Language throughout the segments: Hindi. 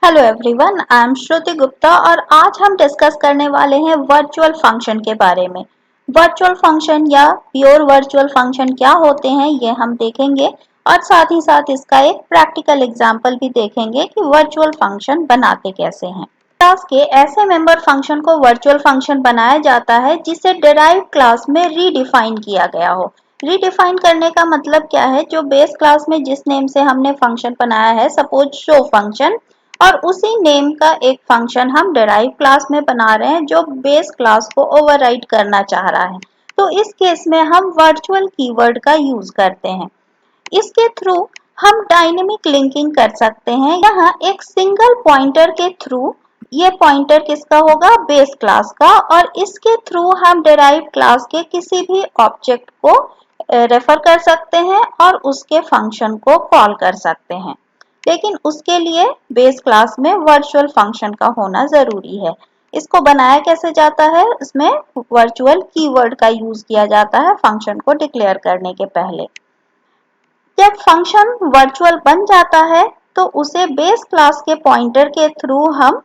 हेलो एवरीवन, आई एम श्रुति गुप्ता और आज हम डिस्कस करने वाले हैं वर्चुअल फंक्शन के बारे में। वर्चुअल फंक्शन या प्योर वर्चुअल फंक्शन क्या होते हैं ये हम देखेंगे और साथ ही साथ इसका एक प्रैक्टिकल एग्जांपल भी देखेंगे कि वर्चुअल फंक्शन बनाते कैसे हैं। क्लास के ऐसे मेंबर फंक्शन को वर्चुअल फंक्शन बनाया जाता है जिसे डिराइव्ड क्लास में रीडिफाइन किया गया हो। रीडिफाइन करने का मतलब क्या है, जो बेस क्लास में जिस नेम से हमने फंक्शन बनाया है, सपोज शो फंक्शन, और उसी नेम का एक फंक्शन हम डिराइव क्लास में बना रहे हैं जो बेस क्लास को ओवरराइड करना चाह रहा है, तो इस केस में हम वर्चुअल कीवर्ड का यूज करते हैं। इसके थ्रू हम डायनेमिक लिंकिंग कर सकते हैं। यहाँ एक सिंगल पॉइंटर के थ्रू, ये पॉइंटर किसका होगा, बेस क्लास का, और इसके थ्रू हम डिराइव क्लास के किसी भी ऑब्जेक्ट को रेफर कर सकते हैं और उसके फंक्शन को कॉल कर सकते हैं। लेकिन उसके लिए बेस क्लास में वर्चुअल फंक्शन का होना जरूरी है। इसको बनाया कैसे जाता है, इसमें वर्चुअल कीवर्ड का यूज किया जाता है फंक्शन को डिक्लेयर करने के पहले। जब फंक्शन वर्चुअल बन जाता है तो उसे बेस क्लास के पॉइंटर के थ्रू हम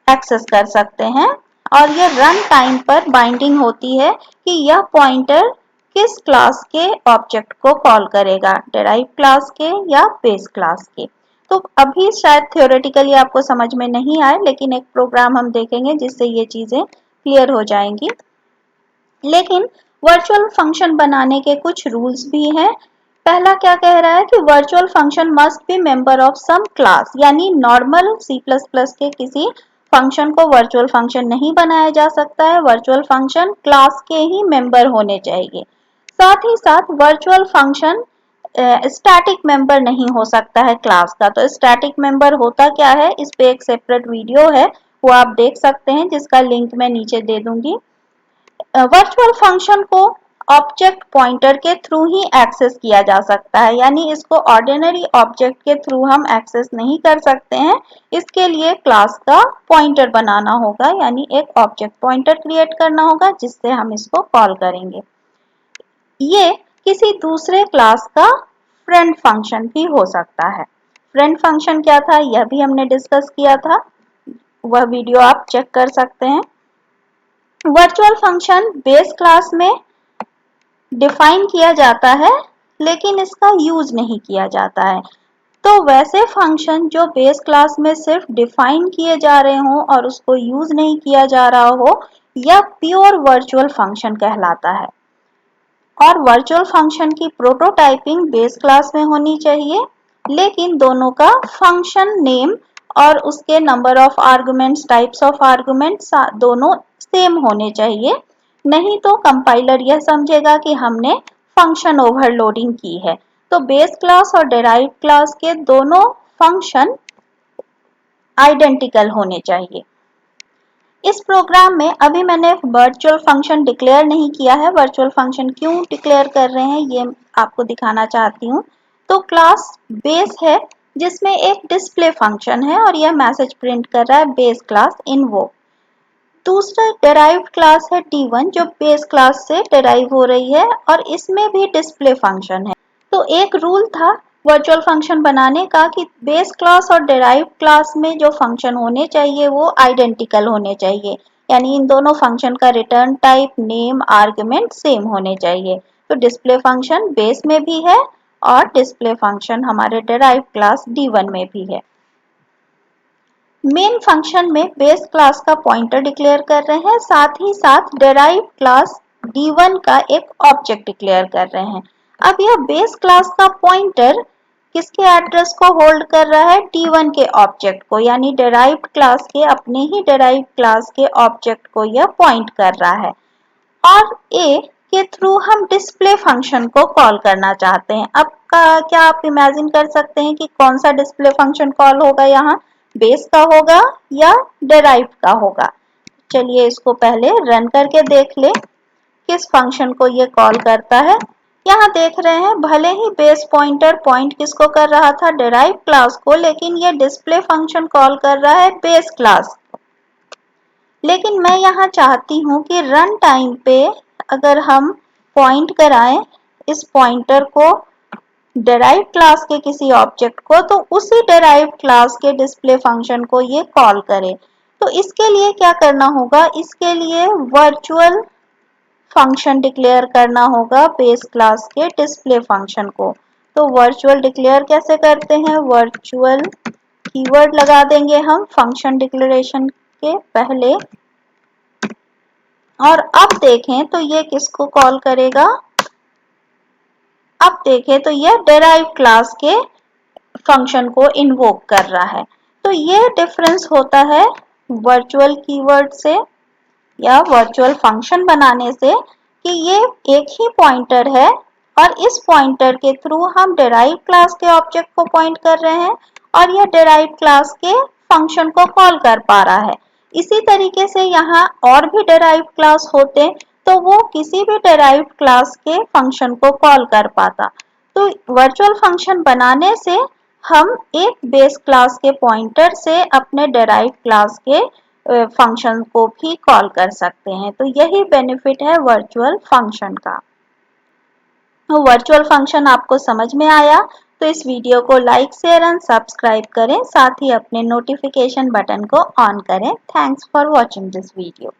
एक्सेस कर सकते हैं और ये रन टाइम पर बाइंडिंग होती है कि यह पॉइंटर किस क्लास के ऑब्जेक्ट को कॉल करेगा, डिराइव क्लास के या बेस क्लास के। तो अभी शायद थ्योरेटिकली आपको समझ में नहीं आए, लेकिन एक प्रोग्राम हम देखेंगे जिससे ये चीजें क्लियर हो जाएंगी। लेकिन वर्चुअल फंक्शन बनाने के कुछ रूल्स भी हैं। पहला क्या कह रहा है कि virtual function must be member of some class, यानी नॉर्मल C++ के किसी फंक्शन को वर्चुअल फंक्शन नहीं बनाया जा सकता है। वर्चुअल फंक्शन क्लास के ही मेंबर होने चाहिए। साथ ही साथ वर्चुअल फंक्शन स्टैटिक मेंबर नहीं हो सकता है क्लास का। तो स्टैटिक मेंबर होता क्या है, इस पे एक सेपरेट वीडियो है, वो आप देख सकते हैं, जिसका लिंक मैं नीचे दे दूंगी। वर्चुअल फंक्शन को ऑब्जेक्ट पॉइंटर के थ्रू ही एक्सेस किया जा सकता है, यानी इसको ऑर्डिनरी ऑब्जेक्ट के थ्रू हम एक्सेस नहीं कर सकते हैं। इसके लिए क्लास का पॉइंटर बनाना होगा, यानी एक ऑब्जेक्ट पॉइंटर क्रिएट करना होगा जिससे हम इसको कॉल करेंगे। ये किसी दूसरे क्लास का फ्रेंड फंक्शन भी हो सकता है। फ्रेंड फंक्शन क्या था यह भी हमने डिस्कस किया था, वह वीडियो आप चेक कर सकते हैं। वर्चुअल फंक्शन बेस क्लास में डिफाइन किया जाता है लेकिन इसका यूज नहीं किया जाता है। तो वैसे फंक्शन जो बेस क्लास में सिर्फ डिफाइन किए जा रहे हों और उसको यूज नहीं किया जा रहा हो, यह प्योर वर्चुअल फंक्शन कहलाता है। और वर्चुअल फंक्शन की प्रोटोटाइपिंग बेस क्लास में होनी चाहिए, लेकिन दोनों का फंक्शन नेम और उसके number of arguments, types of arguments दोनों सेम होने चाहिए। नहीं तो कंपाइलर यह समझेगा कि हमने फंक्शन ओवरलोडिंग की है। तो बेस क्लास और डिराइव्ड क्लास के दोनों फंक्शन आइडेंटिकल होने चाहिए। इस प्रोग्राम में अभी मैंने वर्चुअल फंक्शन डिक्लेयर नहीं किया है। वर्चुअल फंक्शन क्यों डिक्लेयर कर रहे हैं ये आपको दिखाना चाहती हूँ। तो क्लास बेस है जिसमें एक डिस्प्ले फंक्शन है और यह मैसेज प्रिंट कर रहा है बेस क्लास इन वो। दूसरा डिराइव्ड क्लास है D1 जो बेस क्लास से डिराइव हो रही है और इसमें भी डिस्प्ले फंक्शन है। तो एक रूल था वर्चुअल फंक्शन बनाने का कि बेस क्लास और डिराइव्ड क्लास में जो फंक्शन होने चाहिए वो आइडेंटिकल होने चाहिए, यानी इन दोनों फंक्शन का return type, name, argument same होने चाहिए। तो डिस्प्ले फंक्शन बेस में भी है और डिस्प्ले फंक्शन हमारे डिराइव्ड क्लास D1 में भी है। मेन फंक्शन में बेस क्लास का पॉइंटर डिक्लेयर कर रहे हैं, साथ ही साथ डिराइव्ड क्लास D1 का एक ऑब्जेक्ट डिक्लेयर कर रहे हैं। अब यह बेस क्लास का पॉइंटर किसके एड्रेस को होल्ड कर रहा है, D1 के ऑब्जेक्ट को, यानी डिराइव्ड क्लास के अपने ही डिराइव्ड क्लास के ऑब्जेक्ट को यह पॉइंट कर रहा है। और A के थ्रू हम डिस्प्ले फंक्शन को कॉल करना चाहते हैं। अब क्या आप इमेजिन कर सकते हैं कि कौन सा डिस्प्ले फंक्शन कॉल होगा, यहाँ बेस का होगा या डिराइव्ड का होगा। चलिए इसको पहले रन करके देख ले किस फंक्शन को ये कॉल करता है। यहाँ देख रहे हैं भले ही बेस पॉइंटर पॉइंट किसको कर रहा था, डिराइव क्लास को, लेकिन ये डिस्प्ले फंक्शन कॉल कर रहा है बेस क्लास। लेकिन मैं यहाँ चाहती हूँ कि रन टाइम पे अगर हम पॉइंट कराएं इस पॉइंटर को डिराइव्ड क्लास के किसी ऑब्जेक्ट को, तो उसी डिराइव्ड क्लास के डिस्प्ले फंक्शन को ये कॉल करे। तो इसके लिए क्या करना होगा, इसके लिए वर्चुअल फंक्शन डिक्लेयर करना होगा बेस क्लास के डिस्प्ले फंक्शन को। तो वर्चुअल डिक्लेयर कैसे करते हैं, वर्चुअल कीवर्ड लगा देंगे हम फंक्शन डिक्लेरेशन के पहले, और अब देखें तो ये किसको कॉल करेगा, अब देखें तो ये डिराइव्ड क्लास के फंक्शन को इन्वोक कर रहा है। तो ये डिफरेंस होता है वर्चुअल कीवर्ड से या वर्चुअल फंक्शन बनाने से, कि ये एक ही पॉइंटर है और इस पॉइंटर के थ्रू हम डिराइव्ड क्लास के ऑब्जेक्ट को पॉइंट कर रहे हैं और यह डिराइव्ड क्लास के फंक्शन को कॉल कर पा रहा है। इसी तरीके से यहाँ और भी डिराइव्ड क्लास होते तो वो किसी भी डिराइव्ड क्लास के फंक्शन को कॉल कर पाता। तो वर्चुअल फंक्शन बनाने से हम एक बेस क्लास के पॉइंटर से अपने डिराइव्ड क्लास के फंक्शन को भी कॉल कर सकते हैं। तो यही बेनिफिट है वर्चुअल फंक्शन का। तो वर्चुअल फंक्शन आपको समझ में आया तो इस वीडियो को लाइक शेयर एंड सब्सक्राइब करें, साथ ही अपने नोटिफिकेशन बटन को ऑन करें। Thanks for watching this video.